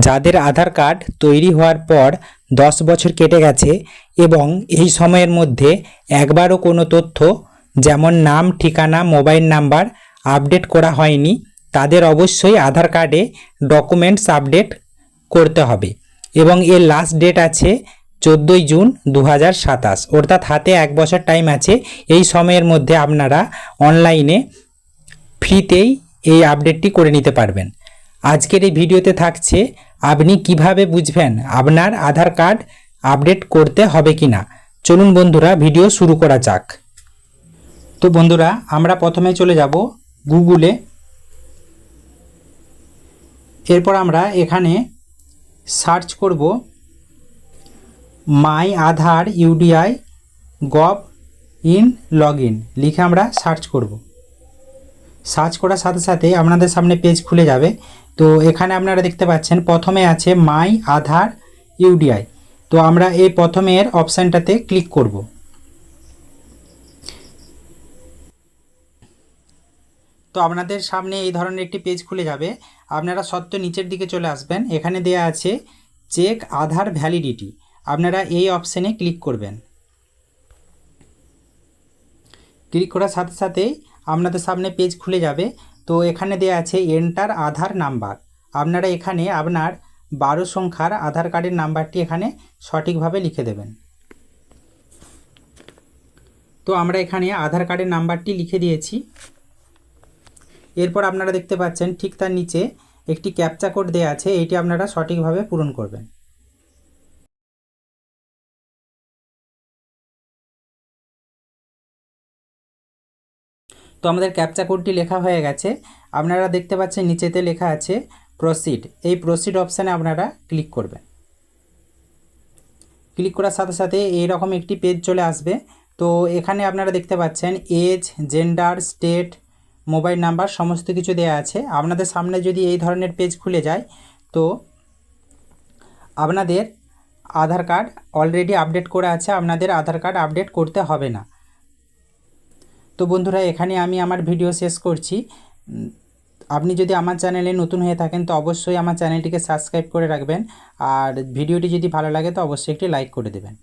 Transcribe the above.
যাদের আধার কার্ড তৈরি হওয়ার পর 10 বছর কেটে গেছে এবং এই সময়ের মধ্যে একবারও কোনো তথ্য যেমন নাম, ঠিকানা, মোবাইল নাম্বার আপডেট করা হয়নি, তাদের অবশ্যই আধার কার্ডে ডকুমেন্টস আপডেট করতে হবে। এবং এর লাস্ট ডেট আছে 14ই জুন 2027, অর্থাৎ হাতে 1 বছর টাইম আছে। এই সময়ের মধ্যে আপনারা অনলাইনে ফ্রিতেই এই আপডেটটি করে নিতে পারবেন। আজকের এই ভিডিওতে থাকছে আপনি কিভাবে বুঝবেন আপনার আধার কার্ড আপডেট করতে হবে কিনা। চলুন বন্ধুরা ভিডিও শুরু করা যাক। তো বন্ধুরা আমরা প্রথমে চলে যাব গুগলে। এরপর আমরা এখানে সার্চ করব my Aadhaar UIDAI gov in log in লিখে আমরা সার্চ করব। সার্চ করার সাথে সাথে আপনাদের সামনে পেজ খুলে যাবে। তো এখানে আপনারা দেখতে পাচ্ছেন প্রথমে আছে মাই আধার ইউডিআই। তো আমরা এই প্রথমের অপশানটাতে ক্লিক করব। তো আপনাদের সামনে এই ধরনের একটি পেজ খুলে যাবে। আপনারা সত্য নিচের দিকে চলে আসবেন, এখানে দেয়া আছে চেক আধার ভ্যালিডিটি। আপনারা এই অপশানে ক্লিক করবেন। ক্লিক করার সাথে সাথেই আপনাদের সামনে পেজ খুলে যাবে। তো এখানে দেয়া আছে এন্টার আধার নাম্বার। আপনারা এখানে আপনার 12 সংখ্যার আধার কার্ডের নাম্বারটি এখানে সঠিকভাবে লিখে দেবেন। তো আমরা এখানে আধার কার্ডের নাম্বারটি লিখে দিয়েছি। এরপর আপনারা দেখতে পাচ্ছেন ঠিক তার নিচে একটি ক্যাপচা কোড দেয়া আছে, এইটি আপনারা সঠিকভাবে পূরণ করবেন। তো আমাদের ক্যাপচা কোডটি লেখা হয়ে গেছে। আপনারা দেখতে পাচ্ছেন নিচেতে লেখা আছে প্রসিড। এই প্রসিড অপশানে আপনারা ক্লিক করবেন। ক্লিক করার সাথে সাথে এইরকম একটি পেজ চলে আসবে। তো এখানে আপনারা দেখতে পাচ্ছেন age, gender, state, mobile number সমস্ত কিছু দেওয়া আছে। আপনাদের সামনে যদি এই ধরনের পেজ খুলে যায় তো আপনাদের আধার কার্ড অলরেডি আপডেট করা আছে, আপনাদের আধার কার্ড আপডেট করতে হবে না। তো বন্ধুরা এখানে আমি আমার ভিডিও শেষ করছি। আপনি যদি আমার চ্যানেলে নতুন হয়ে থাকেন তো অবশ্যই আমার চ্যানেলটিকে সাবস্ক্রাইব করে রাখবেন, আর ভিডিওটি যদি ভালো লাগে তো অবশ্যই একটি লাইক করে দেবেন।